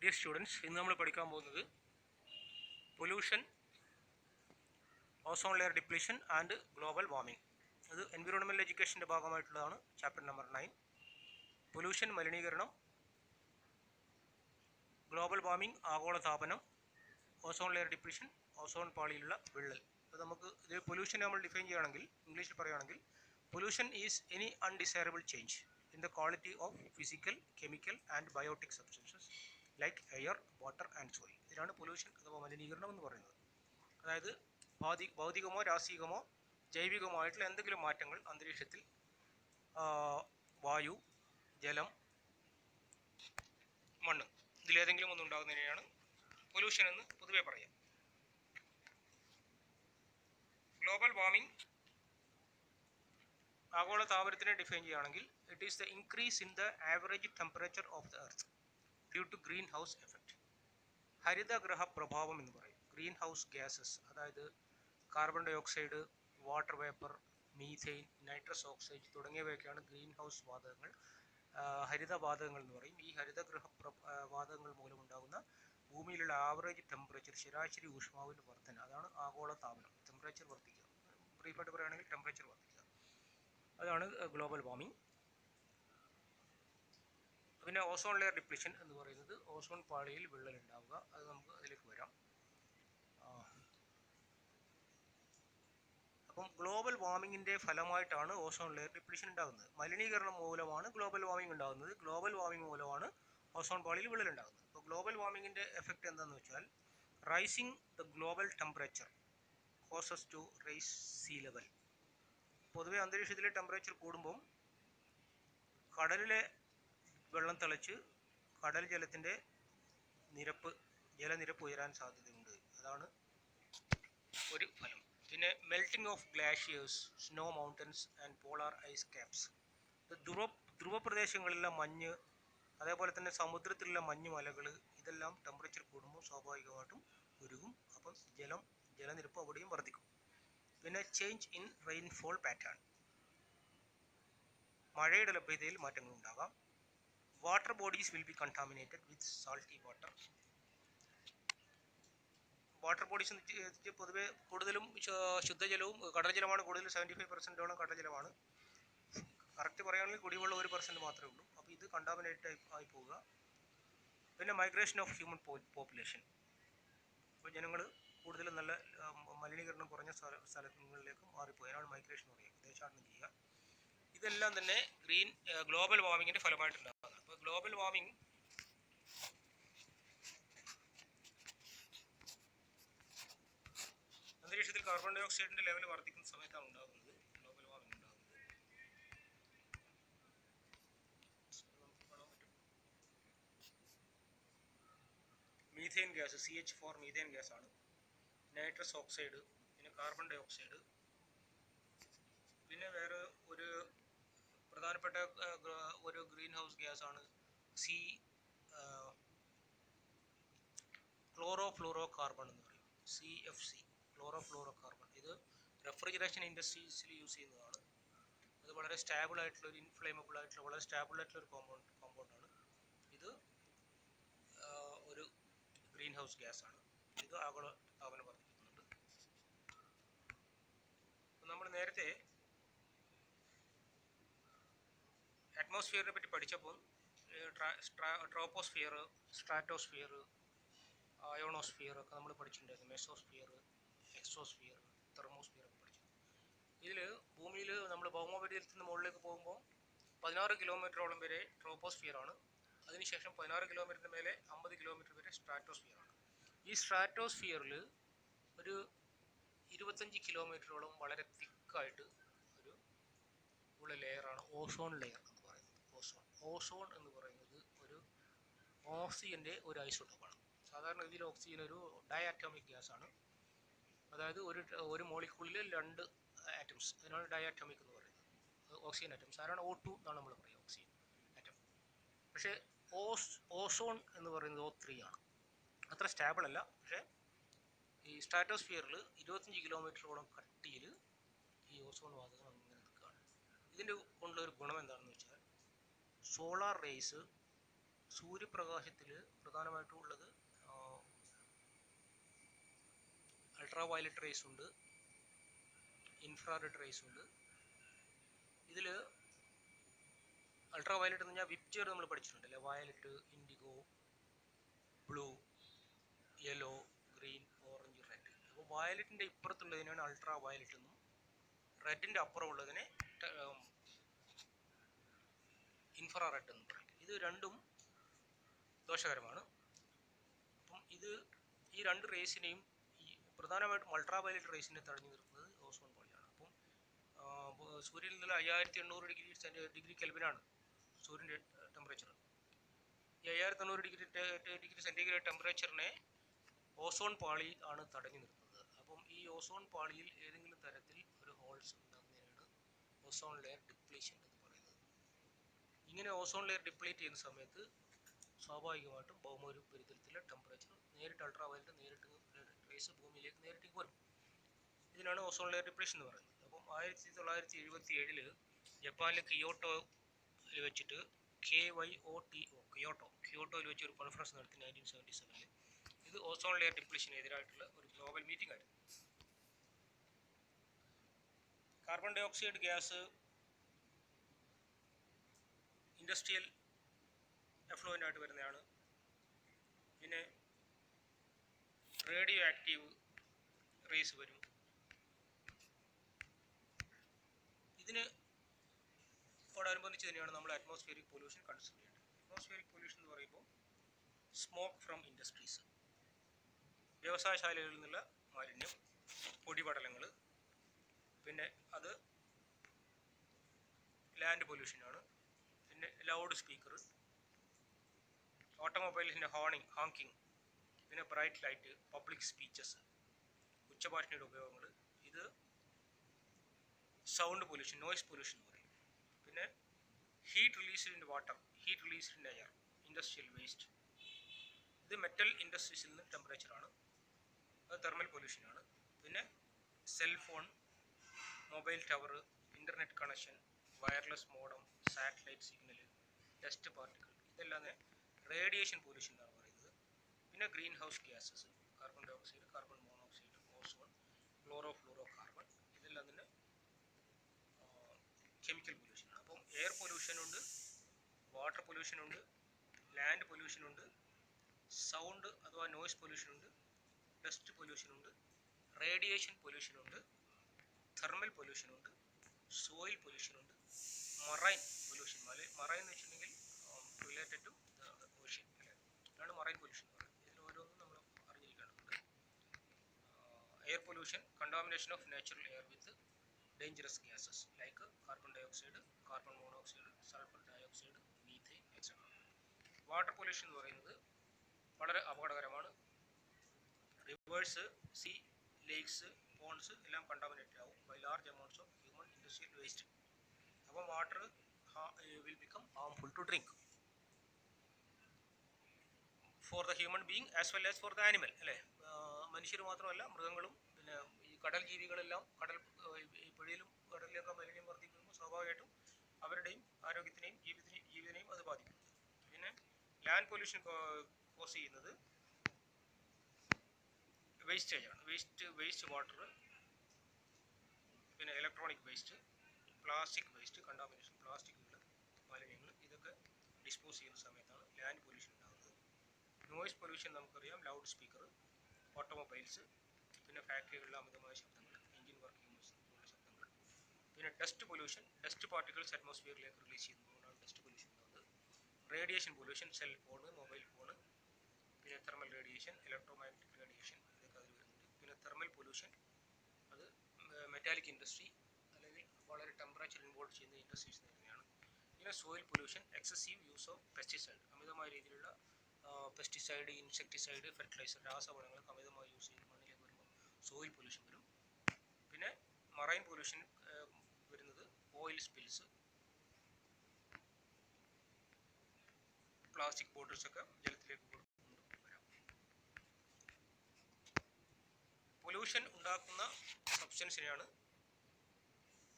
Dear students, ഇന്ന് നമ്മൾ പഠിക്കാൻ പോകുന്നത് pollution, ozone layer depletion and global warming. ഇത് എൻവിറോൺമെൻറ്റൽ എഡ്യൂക്കേഷൻ്റെ ഭാഗമായിട്ടുള്ളതാണ്. Chapter number 9. പൊല്യൂഷൻ, മലിനീകരണം, ഗ്ലോബൽ വാർമിംഗ്, ആഗോളതാപനം, ഓസോൺ ലെയർ ഡിപ്ലീഷൻ, ഓസോൺ പാളിയിലുള്ള വിള്ളൽ. അത് നമുക്ക് ഇത് പൊല്യൂഷൻ നമ്മൾ ഡിഫൈൻ ചെയ്യുകയാണെങ്കിൽ, ഇംഗ്ലീഷിൽ പറയുകയാണെങ്കിൽ, pollution is any undesirable change in the quality of physical, chemical and biotic substances like air, water and soil. ഇതിനാണ് പൊല്യൂഷൻ അഥവാ മലിനീകരണം എന്ന് പറയുന്നത്. അതായത് ഭൗതികമോ രാസികമോ ജൈവികമായിട്ടുള്ള എന്തെങ്കിലും മാറ്റങ്ങൾ അന്തരീക്ഷത്തിൽ വായു, ജലം, മണ്ണ്, ഇതിലേതെങ്കിലും ഒന്നും ഉണ്ടാകുന്നതിനെയാണ് പൊല്യൂഷൻ എന്ന് പൊതുവെ പറയാം. ഗ്ലോബൽ വാർമിംഗ്, ആഗോളതാപനത്തിനെ ഡിഫൈൻ ചെയ്യുകയാണെങ്കിൽ, it is the increase in the average temperature of the earth due to greenhouse effect. ഹരിതഗ്രഹ പ്രഭാവം എന്ന് പറയും. ഗ്രീൻ ഹൗസ് ഗ്യാസസ്, അതായത് carbon dioxide, water vapour, methane, nitrous oxide തുടങ്ങിയവയൊക്കെയാണ് ഗ്രീൻ ഹൗസ് വാതകങ്ങൾ, ഹരിതവാതകങ്ങൾ എന്ന് പറയും. ഈ ഹരിതഗ്രഹ വാതകങ്ങൾ മൂലമുണ്ടാകുന്ന ഭൂമിയിലുള്ള ആവറേജ് ടെമ്പറേച്ചർ, ശരാശരി ഊഷ്മാവിൻ്റെ വർധന, അതാണ് ആഗോളതാപനം. ടെമ്പറേച്ചർ വർദ്ധിക്കുക, ബ്രീഫായിട്ട് പറയുകയാണെങ്കിൽ ടെമ്പറേച്ചർ വർദ്ധിക്കുക, അതാണ് ഗ്ലോബൽ വാർമിംഗ്. പിന്നെ ഓസോൺ ലെയർ ഡിപ്ലീഷൻ എന്ന് പറയുന്നത് ഓസോൺ പാളിയിൽ വിള്ളൽ ഉണ്ടാവുക. അത് നമുക്ക് അതിലേക്ക് വരാം. അപ്പം ഗ്ലോബൽ വാർമിങ്ങിൻ്റെ ഫലമായിട്ടാണ് ഓസോൺ ലെയർ ഡിപ്ലീഷൻ ഉണ്ടാകുന്നത്. മലിനീകരണം മൂലമാണ് ഗ്ലോബൽ വാർമിംഗ് ഉണ്ടാകുന്നത്. ഗ്ലോബൽ വാർമിംഗ് മൂലമാണ് ഓസോൺ പാളിയിൽ വിള്ളൽ ഉണ്ടാകുന്നത്. അപ്പോൾ ഗ്ലോബൽ വാർമിങ്ങിൻ്റെ എഫക്റ്റ് എന്താണെന്ന് വെച്ചാൽ, rising the global temperature causes to rise sea level. പൊതുവെ അന്തരീക്ഷത്തിലെ ടെമ്പറേച്ചർ കൂടുമ്പം കടലിലെ വെള്ളം തിളച്ച് കടൽ ജലത്തിൻ്റെ ജലനിരപ്പ് ഉയരാൻ സാധ്യതയുണ്ട്. അതാണ് ഒരു ഫലം. പിന്നെ melting of glaciers, snow mountains and polar ice caps. ധ്രുവപ്രദേശങ്ങളിലെ മഞ്ഞ്, അതേപോലെ തന്നെ സമുദ്രത്തിലുള്ള മഞ്ഞുമലകൾ, ഇതെല്ലാം ടെമ്പറേച്ചർ കൂടുമ്പോൾ സ്വാഭാവികമായിട്ടും ഉരുകും. അപ്പം ജലനിരപ്പ് അവിടെയും വർദ്ധിക്കും. പിന്നെ ചേഞ്ച് ഇൻ റെയിൻഫോൾ പാറ്റേൺ, മഴയുടെ ലഭ്യതയിൽ മാറ്റങ്ങൾ ഉണ്ടാകാം. Water bodies will be contaminated with salty water. Water bodies എന്ന് പൊതുവെ കൂടുതലും ശുദ്ധജലവും കടൽജലമാണ്. കൂടുതൽ 75% കടൽജലമാണ്. കറക്റ്റ് പറയുകയാണെങ്കിൽ കുടിവെള്ളം 1% മാത്രമേ ഉള്ളൂ. അപ്പോൾ ഇത് കണ്ടാമിനേറ്റ് ആയി പോവുക. പിന്നെ മൈഗ്രേഷൻ ഓഫ് ഹ്യൂമൻ പോപ്പുലേഷൻ, അപ്പോൾ ജനങ്ങൾ കൂടുതലും നല്ല മലിനീകരണം കുറഞ്ഞ സ്ഥലങ്ങളിലേക്ക് മാറിപ്പോയി. അതിനാണ് മൈഗ്രേഷൻ എന്ന് പറയുക, ദേശാടനം ചെയ്യുക. ഇതെല്ലാം തന്നെ ഗ്ലോബൽ വാർമിങ്ങിൻ്റെ ഫലമായിട്ടുണ്ടാകുന്നതാണ്. അപ്പോൾ ഗ്ലോബൽ വാർമിംഗ് അന്തരീക്ഷത്തിൽ കാർബൺ ഡൈ ഓക്സൈഡിൻ്റെ ലെവൽ വർദ്ധിക്കുന്ന സമയത്താണ് ഉണ്ടാകുന്നത് ഗ്ലോബൽ വാർമിംഗ് ഉണ്ടാകുന്നത്. മീഥെയിൻ ഗ്യാസ്, CH4 മീഥെയിൻ ഗ്യാസാണ്. നൈട്രസ് ഓക്സൈഡ്, പിന്നെ കാർബൺ ഡൈ ഓക്സൈഡ്. പിന്നെ വേറെ ഒരു പ്രധാനപ്പെട്ട ഒരു ഗ്രീൻ ഹൗസ് ഗ്യാസാണ് ക്ലോറോ കാർബൺ എന്ന് പറയും, CFC, ക്ലോറോ കാർബൺ. ഇത് റെഫ്രിജറേഷൻ ഇൻഡസ്ട്രീസിൽ യൂസ് ചെയ്യുന്നതാണ്. അത് വളരെ സ്റ്റാബിൾ ആയിട്ടുള്ള ഒരു ഇൻഫ്ലേമബിൾ ആയിട്ടുള്ള വളരെ സ്റ്റാബിൾ ആയിട്ടുള്ള ഒരു കോമ്പൗണ്ടാണ്. ഇത് ഒരു ഗ്രീൻ ഹൗസ് ഗ്യാസാണ്. ഇത് ആഗോളതാപനം വർദ്ധിപ്പിക്കുന്നുണ്ട്. നമ്മൾ നേരത്തെ അറ്റ്മോസ്ഫിയറിനെ പറ്റി പഠിച്ചപ്പോൾ ട്രോപ്പോസ്ഫിയർ, സ്ട്രാറ്റോസ്ഫിയർ, അയോണോസ്ഫിയർ ഒക്കെ നമ്മൾ പഠിച്ചിട്ടുണ്ടായിരുന്നു. മെസോസ്ഫിയർ, എക്സോസ്ഫിയർ, തെർമോസ്ഫിയർ ഒക്കെ പഠിച്ചു. ഇതിൽ ഭൂമിയിൽ നമ്മൾ ഭൗമോപരിതലത്തിൽ നിന്ന് മുകളിലേക്ക് പോകുമ്പോൾ 16 കിലോമീറ്ററോളം വരെ ട്രോപ്പോസ്ഫിയറാണ്. അതിനുശേഷം 16 കിലോമീറ്ററിന് മേലെ 50 കിലോമീറ്റർ വരെ സ്ട്രാറ്റോസ്ഫിയറാണ്. ഈ സ്ട്രാറ്റോസ്ഫിയറിൽ ഒരു 25 കിലോമീറ്ററോളം വളരെ തിക്കായിട്ട് ഒരു ഉള്ള ലെയറാണ് ഓസോൺ ലെയർ എന്ന് പറയുന്നത്. ഓസോൺ എന്ന് പറയുന്നത് ഒരു ഓക്സിജൻ്റെ ഒരു ഐസോട്ടോപ്പാണ്. സാധാരണ ഇതിൽ ഓക്സിജൻ ഒരു ഡയാറ്റോമിക് ഗ്യാസാണ്. അതായത് ഒരു മോളിക്യൂളിൽ 2 ആറ്റംസ്, അതിനാണ് ഡയാറ്റോമിക് എന്ന് പറയുന്നത്. ഓക്സിജൻ ആറ്റം സാധാരണ O2 എന്നാണ് നമ്മൾ പറയുക, ഓക്സിജൻ ആറ്റം. പക്ഷേ ഓസോൺ എന്ന് പറയുന്നത് O3 ആണ്. അത്ര സ്റ്റാബിൾ അല്ല. പക്ഷേ ഈ സ്ട്രാറ്റോസ്ഫിയറിൽ 25 കിലോമീറ്ററോളം കട്ടിയിൽ ഈ ഓസോൺ വാതകം അങ്ങനെ നിൽക്കുകയാണ്. ഇതിൻ്റെ കൊണ്ടുള്ളൊരു ഗുണം എന്താണെന്ന് വെച്ചാൽ, സോളാർ റേസ് സൂര്യപ്രകാശത്തിൽ പ്രധാനമായിട്ടും ഉള്ളത് അൾട്രാ വയലറ്റ് റേസ് ഉണ്ട്, ഇൻഫ്രാറെഡ് റേസ് ഉണ്ട്. ഇതിൽ അൾട്രാ വയലറ്റ് എന്ന് പറഞ്ഞാൽ വിപ്ചർ നമ്മൾ പഠിച്ചിട്ടുണ്ടല്ലേ, violet, indigo, blue, yellow, green, orange, red. അപ്പോൾ വയലറ്റിൻ്റെ ഇപ്പുറത്തുള്ളതിനാണ് അൾട്രാ വയലറ്റ് എന്നും റെഡിൻ്റെ അപ്പുറമുള്ളതിനെ ഇൻഫ്രാറെഡ് എന്നും പറയും. ഇത് രണ്ടും ദോഷകരമാണ്. അപ്പം ഈ രണ്ട് റേസിനെയും പ്രധാനമായിട്ടും അൾട്രാ വയലറ്റ് റേസിനെ തടഞ്ഞു നിർത്തുന്നത് ഓസോൺ പാളിയാണ്. അപ്പം സൂര്യനിൽ നിന്ന് 5800 ഡിഗ്രി കെൽവിനാണ് സൂര്യൻ്റെ ടെമ്പറേച്ചർ. ഈ 5800 ഡിഗ്രി സെൻറ്റിഗ്രേഡ് ടെമ്പറേച്ചറിനെ ഓസോൺ പാളി ആണ് തടഞ്ഞു നിർത്തുന്നത്. അപ്പം ഈ ഓസോൺ പാളിയിൽ ഏതെങ്കിലും തരത്തിൽ ഒരു ഹോൾസ് ഉണ്ടാകുന്നതിനാണ് ഓസോൺ ലെയർ ഡിപ്ലീഷൻ എന്ന് പറയുന്നത്. ഇങ്ങനെ ഓസോൺ ലെയർ ഡിപ്ലീറ്റ് ചെയ്യുന്ന സമയത്ത് സ്വാഭാവികമായിട്ടും ഭൗമോപരിതലത്തിലെ ടെമ്പറേച്ചർ നേരിട്ട് അൾട്രാ വയലറ്റ് നേരിട്ട് റേസ് ഭൂമിയിലേക്ക് നേരിട്ട് വരും. ഇതിനാണ് ഓസോൺ ലെയർ ഡിപ്ലീഷൻ എന്ന് പറയുന്നത്. അപ്പം 1977 ജപ്പാനിലെ കിയോട്ടോയിൽ വെച്ചിട്ട് കിയോട്ടോയിൽ വെച്ച് ഒരു കോൺഫറൻസ് നടത്തി 1977. ഇത് ഓസോൺ ലെയർ ഡിപ്ലീഷനെതിരായിട്ടുള്ള ഒരു ഗ്ലോബൽ മീറ്റിംഗ് ആയിരുന്നു. Carbon dioxide gas industrial effluent ആയിട്ട് വരുന്നതാണ്. പിന്നെ റേഡിയോ ആക്റ്റീവ് റേസ് വരും. ഇതിനോടനുബന്ധിച്ച് തന്നെയാണ് നമ്മൾ അറ്റ്മോസ്ഫിയറിക് പൊല്യൂഷൻ കൺസിഡർ ചെയ്യേണ്ടത്. അറ്റ്മോസ്ഫിയറിക് പൊല്യൂഷൻ എന്ന് പറയുമ്പോൾ സ്മോക്ക് ഫ്രം ഇൻഡസ്ട്രീസ്, വ്യവസായശാലകളിൽ നിന്നുള്ള മാലിന്യം, പൊടിപടലങ്ങൾ, പിന്നെ അത് ലാൻഡ് പൊല്യൂഷനാണ്. പിന്നെ ലൗഡ് സ്പീക്കർ, ഓട്ടോമൊബൈൽസിൻ്റെ ഹോങ്കിങ്, പിന്നെ ബ്രൈറ്റ് ലൈറ്റ്, പബ്ലിക് സ്പീച്ചസ്, ഉച്ചഭാഷണിയുടെ ഉപയോഗങ്ങൾ, ഇത് സൗണ്ട് പൊല്യൂഷൻ, നോയ്സ് പൊല്യൂഷൻ എന്ന് പറയും. പിന്നെ heat released in water, heat released in air, industrial waste, ഇത് മെറ്റൽ ഇൻഡസ്ട്രീസിൽ നിന്ന് ടെമ്പറേച്ചറാണ്, അത് തെർമൽ പൊല്യൂഷനാണ്. പിന്നെ cellphone, mobile tower, internet connection, wireless modem, satellite signal, dust particle, ഇതെല്ലാം റേഡിയേഷൻ പൊല്യൂഷൻ എന്നാണ് പറയുന്നത്. പിന്നെ greenhouse gases, carbon dioxide, carbon monoxide, ozone, fluorocarbon, ഇതെല്ലാം തന്നെ കെമിക്കൽ പൊല്യൂഷനാണ്. അപ്പം എയർ പൊല്യൂഷനുണ്ട്, വാട്ടർ പൊല്യൂഷനുണ്ട്, ലാൻഡ് പൊല്യൂഷനുണ്ട്, സൗണ്ട് അഥവാ നോയ്സ് പൊല്യൂഷനുണ്ട്, ഡസ്റ്റ് പൊല്യൂഷനുണ്ട്, റേഡിയേഷൻ പൊല്യൂഷനുണ്ട്, തെർമൽ പൊല്യൂഷനുണ്ട്, സോയിൽ പൊല്യൂഷനുണ്ട്, മറൈൻ പൊല്യൂഷൻ. മറൈൻ എന്ന് വെച്ചിട്ടുണ്ടെങ്കിൽ റിലേറ്റഡ് ടു ഓഷ്യൻ അല്ലേ, അതാണ് മറൈൻ പൊല്യൂഷൻ എന്ന് പറയുന്നത്. ഇതിൽ ഓരോന്നും നമ്മൾ അറിഞ്ഞിരിക്കേണ്ടതുണ്ട്. Air pollution, contamination of natural air with dangerous gases like carbon dioxide, carbon monoxide, sulfur dioxide, methane, etc. Water pollution എന്ന് പറയുന്നത് വളരെ അപകടകരമാണ്. റിവേഴ്സ്, സീ, ലേക്സ്, പോൺസ് എല്ലാം കണ്ടാമിനേറ്റഡ് ആവും by large amounts of human industrial waste. അപ്പം water will become harmful to drink for the human being as well as for the animal അല്ലേ. മനുഷ്യർ മാത്രമല്ല മൃഗങ്ങളും പിന്നെ ഈ കടൽ ജീവികളെല്ലാം പുഴയിലും കടലിലൊക്കെ മലിന്യം വർദ്ധിക്കുമ്പോൾ സ്വാഭാവികമായിട്ടും അവരുടെയും ആരോഗ്യത്തിനെയും ജീവിതത്തിനെയും അത് ബാധിക്കും. പിന്നെ ലാൻഡ് പൊല്യൂഷൻ കോസ് ചെയ്യുന്നത് വേസ്റ്റേജാണ്. വേസ്റ്റ് വാട്ടർ, പിന്നെ electronic waste, plastic waste, contamination, പ്ലാസ്റ്റിക്കുകൾ, മാലിന്യങ്ങൾ, ഇതൊക്കെ ഡിസ്പോസ് ചെയ്യുന്ന സമയത്താണ് ലാൻഡ് പൊല്യൂഷൻ ഉണ്ടാകുന്നത്. നോയ്സ് പൊല്യൂഷൻ നമുക്കറിയാം, ലൗഡ് സ്പീക്കർ, ഓട്ടോമൊബൈൽസ്, പിന്നെ ഫാക്ടറികളിലെ അമിതമായ ശബ്ദങ്ങൾ, എഞ്ചിൻ വർക്കിംഗ് പോലുള്ള ശബ്ദങ്ങൾ. പിന്നെ ഡസ്റ്റ് പൊല്യൂഷൻ, ഡസ്റ്റ് പാർട്ടിക്കിൾസ് അറ്റ്മോസ്ഫിയറിലേക്ക് റിലീസ് ചെയ്യുന്നതുകൊണ്ടാണ് ഡസ്റ്റ് പൊല്യൂഷൻ ഉണ്ടാകുന്നത്. Radiation pollution, cell phone, mobile phone, പിന്നെ തെർമൽ റേഡിയേഷൻ, ഇലക്ട്രോമാഗ്നറ്റിക് റേഡിയേഷൻ, ഇതൊക്കെ അതിൽ വരുന്നുണ്ട്. പിന്നെ തെർമൽ പൊല്യൂഷൻ, അത് മെറ്റാലിക് ഇൻഡസ്ട്രി അല്ലെങ്കിൽ വളരെ ടെമ്പറേച്ചർ ഇൻവോൾവ് ചെയ്യുന്ന ഇൻഡസ്ട്രീസ് തന്നെയാണ്. പിന്നെ soil pollution, excessive use of pesticide, അമിതമായ രീതിയിലുള്ള പെസ്റ്റിസൈഡ്, ഇൻസെക്ടിസൈഡ്, ഫെർട്ടിലൈസർ, രാസവളങ്ങളൊക്കെ അമിതമായി യൂസ് ചെയ്ത് മണ്ണിലേക്ക് വരുമ്പോൾ സോയിൽ പൊല്യൂഷൻ വരും. പിന്നെ മറൈൻ പൊല്യൂഷൻ വരുന്നത് ഓയിൽ സ്പിൽസ്, പ്ലാസ്റ്റിക് ബോട്ടിൽസ് ഒക്കെ ജലത്തിലേക്ക് കൊടുക്കുന്നുണ്ട് വരാം. പൊല്യൂഷൻ ഉണ്ടാക്കുന്ന സബ്സ്റ്റൻസിനെയാണ്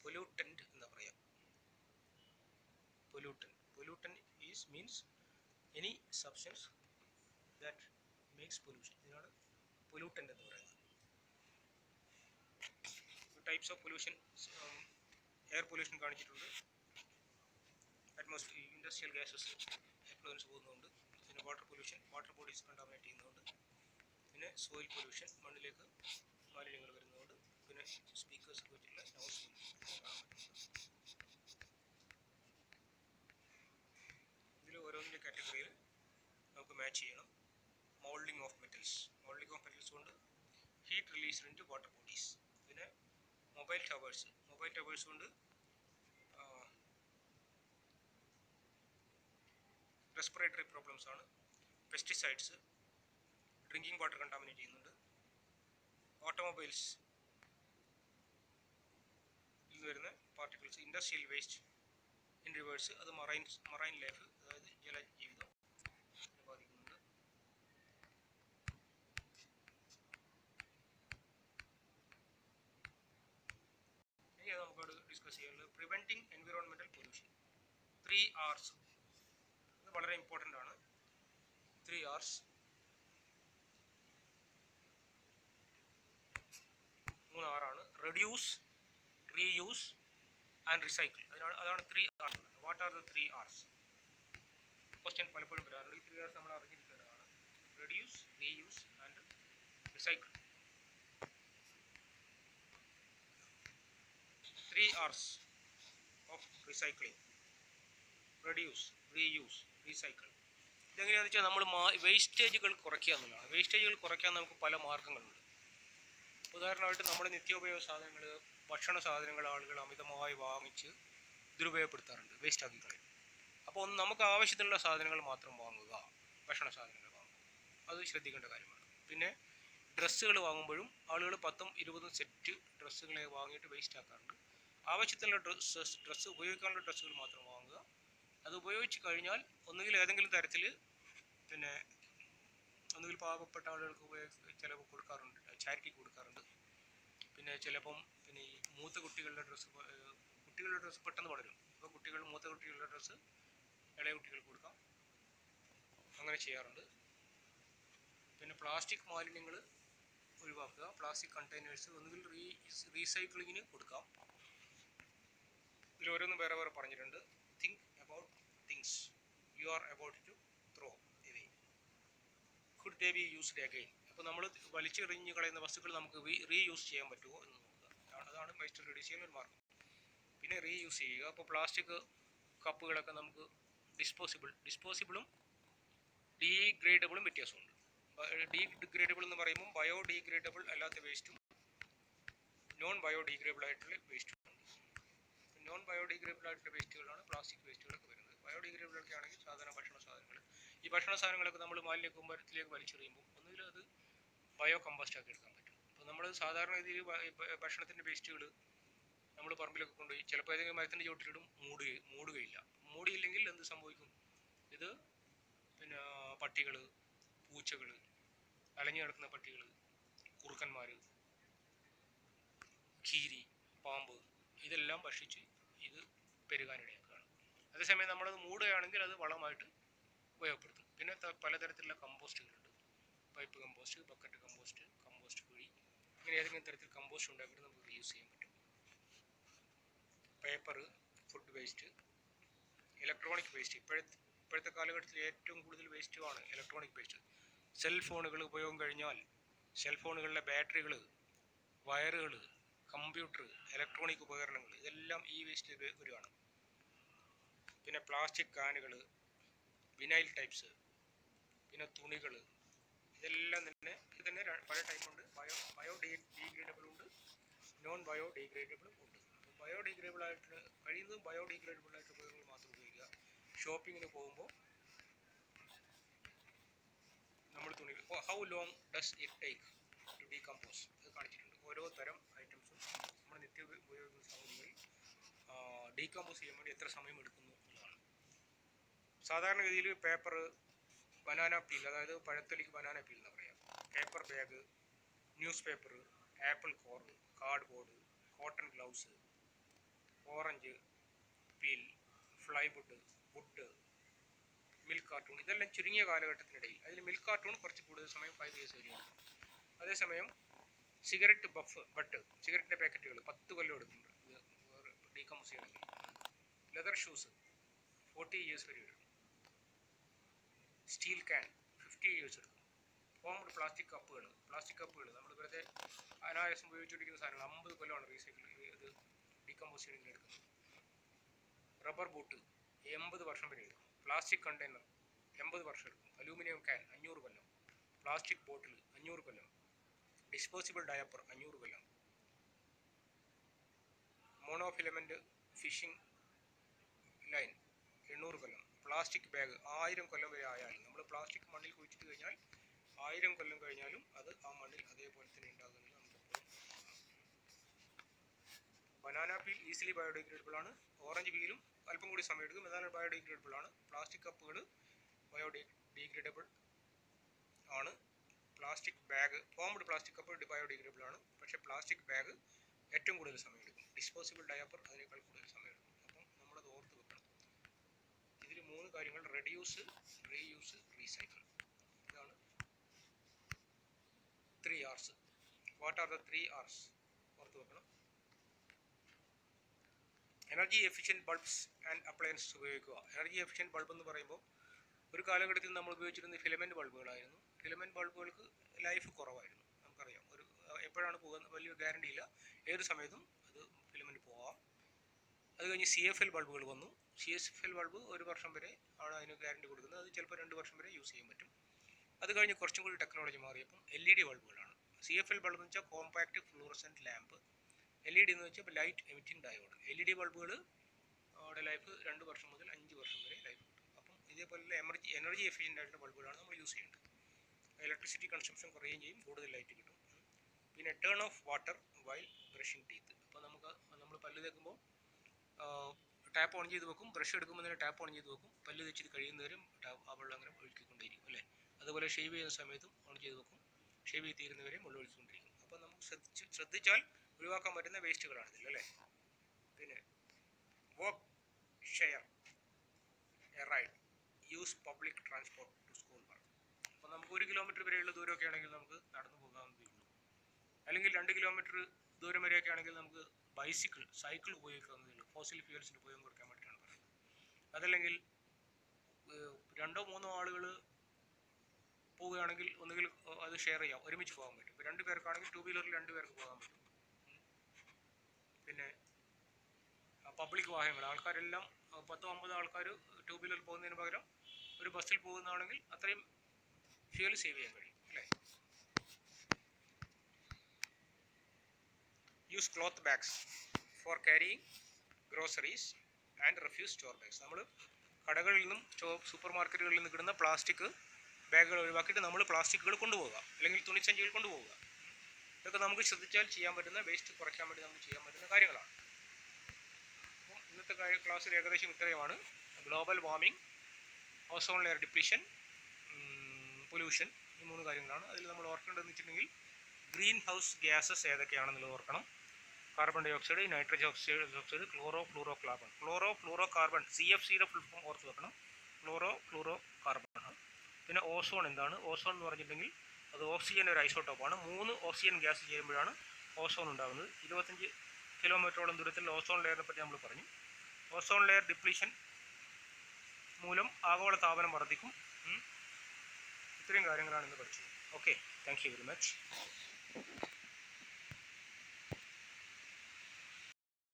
പൊല്യൂട്ടൻ്റ് എന്ന് പറയാം. Pollutant means any substance that makes pollution. ഇതിനാണ് പൊല്യൂട്ടൻ്റ് എന്ന് പറയുന്നത്. Types of pollution air pollution കാണിച്ചിട്ടുണ്ട്. അറ്റ്മോസ്ഫിയർ ഇൻഡസ്ട്രിയൽ ഗ്യാസസ് എഫ്ലുവൻസ് പോകുന്നുണ്ട്. പിന്നെ water pollution, water bodies contaminate ചെയ്യുന്നുണ്ട്. പിന്നെ സോയിൽ പൊല്യൂഷൻ, മണ്ണിലേക്ക് മാലിന്യങ്ങൾ വരുന്നതുകൊണ്ട്. പിന്നെ സ്പീക്കേഴ്സ് വെച്ചിട്ടുള്ള നോയ്സ് ഇതിൽ ഓരോന്നിൻ്റെ കാറ്റഗറിയിൽ നമുക്ക് മാച്ച് ചെയ്യണം. Moulding of metals, moulding of metals കൊണ്ട് heat released into water bodies. പിന്നെ മൊബൈൽ ടവേഴ്സ്, മൊബൈൽ ടവേഴ്സ് കൊണ്ട് റെസ്പിറേറ്ററി പ്രോബ്ലംസ് ആണ്. പെസ്റ്റിസൈഡ്സ് ഡ്രിങ്കിങ് വാട്ടർ കണ്ടാമിനേറ്റ് ചെയ്യുന്നുണ്ട്. ഓട്ടോമൊബൈൽസ് ഇതിൽ വരുന്ന particles. Industrial waste in rivers, അത് മറൈൻ ലൈഫ്, അതായത് ജലജീവിതം ബാധിക്കുന്നുണ്ട്. ഇനി നമുക്കത് ഡിസ്കസ് ചെയ്യാനുള്ളത് പ്രിവെൻറ്റിംഗ് എൻവിറോൺമെൻറ്റൽ പൊല്യൂഷൻ. 3 R's ഇത് വളരെ ഇമ്പോർട്ടൻ്റ് ആണ്. 3 R's. 3 R ആണ്. Reduce, reuse and recycle. അതാണ് 3 R's. What are the 3 R's? Question പലപ്പോഴും വരാറുണ്ട്. ഈ 3 R's നമ്മൾ അറിഞ്ഞിരിക്കേണ്ടതാണ്. Reduce, reuse and recycle. 3 R's of recycling. Reduce, reuse, recycle. ഇതെങ്ങനെയാണെന്ന് വെച്ചാൽ നമ്മൾ വേസ്റ്റേജുകൾ കുറയ്ക്കുക എന്നുള്ളതാണ്. വേസ്റ്റേജുകൾ കുറയ്ക്കാൻ നമുക്ക് പല മാർഗ്ഗങ്ങളുണ്ട്. ഉദാഹരണമായിട്ട് നമ്മുടെ നിത്യോപയോഗ സാധനങ്ങൾ, ഭക്ഷണ സാധനങ്ങൾ ആളുകൾ അമിതമായി വാങ്ങിച്ച് ദുരുപയോഗപ്പെടുത്താറുണ്ട്, വേസ്റ്റ് ആക്കി കളയും. അപ്പോൾ നമുക്ക് ആവശ്യത്തിനുള്ള സാധനങ്ങൾ മാത്രം വാങ്ങുക, ഭക്ഷണ സാധനങ്ങൾ വാങ്ങുക, അത് ശ്രദ്ധിക്കേണ്ട കാര്യമാണ്. പിന്നെ ഡ്രസ്സുകൾ വാങ്ങുമ്പോഴും ആളുകൾ 10-20 സെറ്റ് ഡ്രസ്സുകളെ വാങ്ങിയിട്ട് വേസ്റ്റ് ആക്കാറുണ്ട്. ആവശ്യത്തിനുള്ള ഡ്രസ്സ് ഉപയോഗിക്കാനുള്ള ഡ്രസ്സുകൾ മാത്രം വാങ്ങുക. അത് ഉപയോഗിച്ച് കഴിഞ്ഞാൽ ഒന്നുകിൽ ഏതെങ്കിലും തരത്തിൽ പിന്നെ ഒന്നുകിൽ പാവപ്പെട്ട ആളുകൾക്ക് ചിലവ് കൊടുക്കാറുണ്ട്, ചാരിറ്റി കൊടുക്കാറുണ്ട്. പിന്നെ ചിലപ്പം പിന്നെ ഈ മൂത്ത കുട്ടികളുടെ ഡ്രസ്സ് പെട്ടെന്ന് വളരും. അപ്പോൾ മൂത്ത കുട്ടികളുടെ ഡ്രസ്സ് ഇളയ കുട്ടികൾക്ക് കൊടുക്കാം, അങ്ങനെ ചെയ്യാറുണ്ട്. പിന്നെ പ്ലാസ്റ്റിക് മാലിന്യങ്ങൾ ഒഴിവാക്കുക. പ്ലാസ്റ്റിക് കണ്ടെയ്നേഴ്സ് ഒന്നുകിൽ റീസൈക്ലിങ്ങിന് കൊടുക്കാം. ഇതിൽ ഓരോന്നും വേറെ വേറെ പറഞ്ഞിട്ടുണ്ട്. Think about things you are about to throw away. Could they be used again? അപ്പോൾ നമ്മൾ വലിച്ചെറിഞ്ഞ് കളയുന്ന വസ്തുക്കൾ നമുക്ക് റീയൂസ് ചെയ്യാൻ പറ്റുമോ എന്ന് നോക്കുക. അതാണ് വേസ്റ്റ് റെഡ്യൂസ് ചെയ്യാൻ ഒരു മാർഗ്ഗം. പിന്നെ റീയൂസ് ചെയ്യുക. അപ്പോൾ പ്ലാസ്റ്റിക് കപ്പുകളൊക്കെ നമുക്ക് ഡിസ്പോസിബിളും ഡീഗ്രേഡബിളും വ്യത്യാസമുണ്ട്. ഡീഗ്രേഡബിൾ എന്ന് പറയുമ്പോൾ ബയോഡീഗ്രേഡബിൾ അല്ലാത്ത വേസ്റ്റും നോൺ ബയോഡീഗ്രേഡബിൾ ആയിട്ടുള്ള വേസ്റ്റും ഉണ്ട്. നോൺ ബയോഡീഗ്രേഡബിൾ ആയിട്ടുള്ള വേസ്റ്റുകളാണ് പ്ലാസ്റ്റിക് വേസ്റ്റുകളൊക്കെ വരുന്നത്. ബയോഡീഗ്രേഡബിൾ ഒക്കെ ആണെങ്കിൽ സാധാരണ ഭക്ഷണ സാധനങ്ങൾ. ഈ ഭക്ഷണ സാധനങ്ങളൊക്കെ നമ്മൾ മാലിന്യ കൂമ്പാരത്തിലേക്ക് വലിച്ചെറിയുമ്പോൾ ഒന്നുകിൽ അത് ബയോ കമ്പോസ്റ്റ് ആക്കി എടുക്കാൻ പറ്റും. അപ്പോൾ നമ്മൾ സാധാരണ രീതിയിൽ ഭക്ഷണത്തിൻ്റെ വേസ്റ്റുകൾ നമ്മൾ പറമ്പിലൊക്കെ കൊണ്ടുപോയി ചിലപ്പോൾ ഏതെങ്കിലും മരത്തിൻ്റെ ചുവട്ടിലിടും, മൂടുകയില്ല. മൂടിയില്ലെങ്കിൽ എന്ത് സംഭവിക്കും? ഇത് പിന്നെ പട്ടികൾ, പൂച്ചകൾ, അലഞ്ഞു കിടക്കുന്ന പട്ടികൾ, കുറുക്കന്മാർ, കീരി, പാമ്പ് ഇതെല്ലാം ഭക്ഷിച്ച് ഇത് പെരുകാനിടയാക്കുകയാണ്. അതേസമയം നമ്മളത് മൂടുകയാണെങ്കിൽ അത് വളമായിട്ട് ഉപയോഗപ്പെടുത്തും. പിന്നെ പലതരത്തിലുള്ള കമ്പോസ്റ്റുകളുണ്ട്. Pipe compost, bucket compost, compost കുഴി, ഇങ്ങനെ ഏതെങ്കിലും തരത്തിൽ കമ്പോസ്റ്റ് ഉണ്ടാക്കിയിട്ട് നമുക്ക് റീയൂസ് ചെയ്യാൻ പറ്റും. Paper, food waste, electronic waste. ഇപ്പോഴത്തെ കാലഘട്ടത്തിൽ ഏറ്റവും കൂടുതൽ വേസ്റ്റുമാണ് ഇലക്ട്രോണിക് വേസ്റ്റ്. സെൽഫോണുകൾ ഉപയോഗം കഴിഞ്ഞാൽ സെൽഫോണുകളിലെ ബാറ്ററികൾ, വയറുകൾ, കമ്പ്യൂട്ടർ, ഇലക്ട്രോണിക് ഉപകരണങ്ങൾ ഇതെല്ലാം ഈ വേസ്റ്റിൽ വരുവാണ്. പിന്നെ പ്ലാസ്റ്റിക് കാനുകൾ, വിനൈൽ ടൈപ്സ്, പിന്നെ തുണികൾ, ഇതെല്ലാം തന്നെ പല ടൈപ്പുണ്ട്. ബയോഡീഗ്രേഡബിളും ഉണ്ട്, നോൺ ബയോഡീഗ്രേഡബിളും ഉണ്ട്. ബയോഡീഗ്രേഡബിൾ ആയിട്ട് കഴിയുന്നതും ബയോഡീഗ്രേഡബിൾ ആയിട്ട് ഉപകരണങ്ങൾ മാത്രം ഉപയോഗിക്കുക. ഷോപ്പിങ്ങിന് പോകുമ്പോൾ നമ്മൾ തുണികൾ how long does it take to decompose അത് കാണിച്ചിട്ടുണ്ട്. ഓരോ തരം ഐറ്റംസും നമ്മൾ നിത്യ ഉപയോഗിക്കുന്ന സാധനങ്ങളിൽ ഡീകമ്പോസ് ചെയ്യാൻ വേണ്ടി എത്ര സമയം എടുക്കുന്നു എന്നുള്ളതാണ്. സാധാരണഗതിയിൽ പേപ്പർ, ബനാന പീൽ, അതായത് പഴത്തൊലിക്ക് ബനാന പീൽ എന്ന് പറയാം, paper bag, newspaper, apple core, cardboard, cotton gloves, orange peel, plywood, wood, milk carton, ഇതെല്ലാം ചുരുങ്ങിയ കാലഘട്ടത്തിനിടയിൽ. അതിൽ മിൽക്ക് കാർട്ടൂൺ കുറച്ച് കൂടുതൽ സമയം 5 years വരെയാണ്. അതേസമയം സിഗരറ്റ് ബട്ട് സിഗരറ്റിൻ്റെ പാക്കറ്റുകൾ 10 കൊല്ലം എടുക്കുന്നുണ്ട് ഇത് ഡീകമ്പോസ് ചെയ്യണമെങ്കിൽ. ലെതർ ഷൂസ് 40 years വരെ എടുക്കും. സ്റ്റീൽ ക്യാൻ 50 years എടുക്കും. ഫോംഡ് പ്ലാസ്റ്റിക് കപ്പുകൾ നമ്മൾ വെറുതെ അനായാസം ഉപയോഗിച്ചുകൊണ്ടിരിക്കുന്ന സാധനങ്ങൾ 50 കൊല്ലമാണ് റീസൈക്കിൾ ഇത് ഡീകമ്പോസ് ചെയ്യണമെങ്കിൽ എടുക്കുന്നത്. റബ്ബർ ബൂട്ട് 80 വർഷം വരെ എടുക്കും. പ്ലാസ്റ്റിക് കണ്ടെയ്നർ 80 വർഷം എടുക്കും. അലൂമിനിയം ക്യാൻ 500 കൊല്ലം. പ്ലാസ്റ്റിക് ബോട്ടിൽ 500 കൊല്ലം. ഡിസ്പോസിബിൾ ഡയപ്പർ 500 കൊല്ലം. മോണോഫിലമെൻറ്റ് ഫിഷിംഗ് ലൈൻ 800 കൊല്ലം. പ്ലാസ്റ്റിക് ബാഗ് 1000 കൊല്ലം വരെ ആയാലും, നമ്മൾ പ്ലാസ്റ്റിക് മണ്ണിൽ കുഴിച്ചിട്ട് കഴിഞ്ഞാൽ 1000 കൊല്ലം കഴിഞ്ഞാലും അത് ആ മണ്ണിൽ അതേപോലെ തന്നെ ഉണ്ടാകുന്നത് നമുക്കെപ്പോഴും. ബനാന പീൽ ഈസിലി ബയോഡിഗ്രേഡബിൾ ആണ്. ഓറഞ്ച് പീലും അല്പം കൂടി സമയം എടുക്കും, എന്നാൽ ബയോഡിഗ്രേഡബിൾ ആണ്. പ്ലാസ്റ്റിക് കപ്പുകൾ ബയോഡിഗ്രേഡബിൾ ആണ്. Plastic bag, formed plastic cup biodegradable ആണ്, പക്ഷേ പ്ലാസ്റ്റിക് ബാഗ് ഏറ്റവും കൂടുതൽ സമയം എടുക്കും. ഡിസ്പോസിബിൾ ഡയപ്പർ അതിനേക്കാൾ കൂടുതൽ സമയം എടുക്കും. അപ്പം നമ്മളത് ഓർത്ത് വെക്കണം. ഇതിൽ 3 കാര്യങ്ങൾ: റെഡ്യൂസ്, റീയൂസ്, റീസൈക്കിൾ. ഇതാണ് 3 R's. What are the 3 R's? ഓർത്ത് വെക്കണം. Energy efficient bulbs and appliances ഉപയോഗിക്കുക. എനർജി എഫിഷ്യൻറ്റ് ബൾബ് എന്ന് പറയുമ്പോൾ ഒരു കാലഘട്ടത്തിൽ നമ്മൾ ഉപയോഗിച്ചിരുന്ന ഫിലമെൻറ്റ് ബൾബുകളായിരുന്നു. ഫിലമെൻറ്റ് ബൾബുകൾക്ക് ലൈഫ് കുറവായിരുന്നു, നമുക്കറിയാം. എപ്പോഴാണ് പോകുന്നത് വലിയ ഗ്യാരണ്ടി ഇല്ല, ഏത് സമയത്തും അത് ഫിലമെൻറ്റ് പോകാം. അത് കഴിഞ്ഞ് CFL ബൾബുകൾ വന്നു. CFL ബൾബ് 1 വർഷം വരെ ആണ് അതിന് ഗ്യാരണ്ടി കൊടുക്കുന്നത്. അത് ചിലപ്പോൾ 2 വർഷം വരെ യൂസ് ചെയ്യാൻ പറ്റും. അത് കഴിഞ്ഞ് കുറച്ചും കൂടി ടെക്നോളജി മാറിയപ്പം LED ബൾബുകളാണ്. CFL ബൾബ് എന്ന് വെച്ചാൽ കോമ്പാക്റ്റ് ഫ്ലൂറസെൻറ്റ് ലാമ്പ്. LED എന്ന് വെച്ചാൽ ലൈറ്റ് എമിറ്റിംഗ് ഡയോഡ്. LED ബൾബുകൾ ലൈഫ് 2 വർഷം മുതൽ 5 വർഷം വരെ ലൈഫ് കിട്ടും. അപ്പം ഇതേപോലുള്ള എനർജി എഫിഷ്യൻ്റ് ആയിട്ടുള്ള ബൾബുകളാണ് നമ്മൾ യൂസ് ചെയ്യേണ്ടത്. ഇലക്ട്രിസിറ്റി കൺസംഷൻ കുറയുകയും ചെയ്യും, കൂടുതൽ ലൈറ്റ് കിട്ടും. പിന്നെ turn of water while brushing teeth. അപ്പോൾ നമ്മൾ പല്ല് തേക്കുമ്പോൾ ടാപ്പ് ഓൺ ചെയ്ത് വെക്കും, ബ്രഷ് എടുക്കുമ്പോൾ തന്നെ ടാപ്പ് ഓൺ ചെയ്ത് വെക്കും, പല്ല് തേച്ചിട്ട് കഴിയുന്നവരും ആ വെള്ളം അങ്ങനെ ഒഴുക്കിക്കൊണ്ടിരിക്കും അല്ലേ. അതുപോലെ ഷേവ് ചെയ്യുന്ന സമയത്തും ഓൺ ചെയ്ത് വെക്കും, ഷേവ് ചെയ്ത് തീരുന്നവരെയും വെള്ളം ഒഴിച്ചുകൊണ്ടിരിക്കും. അപ്പോൾ നമുക്ക് ശ്രദ്ധിച്ചാൽ ഒഴിവാക്കാൻ പറ്റുന്ന വേസ്റ്റുകളാണ് ഇതിൽ അല്ലേ. പിന്നെ walk, share a ride, use public transport to school work. അപ്പോൾ നമുക്ക് 1 കിലോമീറ്റർ വരെയുള്ള ദൂരമൊക്കെ ആണെങ്കിൽ നമുക്ക് നടന്നു പോകാവുന്നതേ ഉള്ളൂ. അല്ലെങ്കിൽ 2 കിലോമീറ്റർ ദൂരം വരെയൊക്കെ ആണെങ്കിൽ നമുക്ക് സൈക്കിൾ ഉപയോഗിക്കാവുന്നതേ ഉള്ളൂ. ഫോസിൽ ഫ്യൂൽസിന് ഉപയോഗം കൊടുക്കാൻ വേണ്ടിയിട്ടാണ് പറയുന്നത്. അതല്ലെങ്കിൽ 2-3 ആളുകൾ പോവുകയാണെങ്കിൽ ഒന്നുകിൽ അത് ഷെയർ ചെയ്യാം, ഒരുമിച്ച് പോകാൻ പറ്റും. ഇപ്പോൾ 2 പേർക്കാണെങ്കിൽ 2 വീലറിൽ 2 പേർക്ക് പോകാൻ പറ്റും. പിന്നെ പബ്ലിക് വാഹനങ്ങൾ, ആൾക്കാരെല്ലാം 10-50 ആൾക്കാർ 2 വീലറിൽ പോകുന്നതിന് പകരം ഒരു ബസ്സിൽ പോകുന്നതാണെങ്കിൽ അത്രയും ഫ്യൂൽ സേവ് ചെയ്യാൻ കഴിയും അല്ലേ. Use cloth bags four carrying groceries and refuse store bags. നമ്മൾ കടകളിൽ നിന്നും സൂപ്പർ മാർക്കറ്റുകളിൽ നിന്ന് കിട്ടുന്ന പ്ലാസ്റ്റിക് ബാഗുകൾ ഒഴിവാക്കിയിട്ട് നമ്മൾ പ്ലാസ്റ്റിക്കുകൾ കൊണ്ടുപോകുക, അല്ലെങ്കിൽ തുണിസഞ്ചികൾ കൊണ്ടുപോകുക. ഇതൊക്കെ നമുക്ക് ശ്രദ്ധിച്ചാൽ ചെയ്യാൻ പറ്റുന്ന, വേസ്റ്റ് കുറയ്ക്കാൻ വേണ്ടി നമുക്ക് ചെയ്യാൻ പറ്റുന്ന കാര്യങ്ങളാണ്. അപ്പം ഇന്നത്തെ ക്ലാസ്സിൽ ഏകദേശം ഇത്രയുമാണ്. Global warming, ozone layer depletion, pollution, ഈ 3 കാര്യങ്ങളാണ്. അതിൽ നമ്മൾ ഓർക്കേണ്ടതെന്ന് വെച്ചിട്ടുണ്ടെങ്കിൽ ഗ്രീൻ ഹൗസ് ഗ്യാസസ് ഏതൊക്കെയാണെന്നുള്ളത് ഓർക്കണം. Carbon dioxide, nitrogen oxide, chlorofluorocarbon. CFCയുടെ ഫുൾ ഫോം ഓർത്ത് വെക്കണം. ക്ലോറോ കാർബൺ ആണ്. പിന്നെ ഓസോൺ എന്താണ്? ഓസോൺ എന്ന് പറഞ്ഞിട്ടുണ്ടെങ്കിൽ അത് ഓക്സിജൻ ഒരു ഐസോട്ടോപ്പാണ്. 3 ഓക്സിജൻ ഗ്യാസ് ചേരുമ്പോഴാണ് ഓസോൺ ഉണ്ടാകുന്നത്. 25 കിലോമീറ്ററോളം ദൂരത്തിൽ ഓസോൺ ലെയറിനെ പറ്റി നമ്മൾ പറഞ്ഞു. ഓസോൺ ലെയർ ഡിപ്ലീഷൻ മൂലം ആഗോള താപനം വർദ്ധിക്കും. ഇത്രയും കാര്യങ്ങളാണ് ഇന്ന് പഠിച്ചത്. Okay, thank you very much.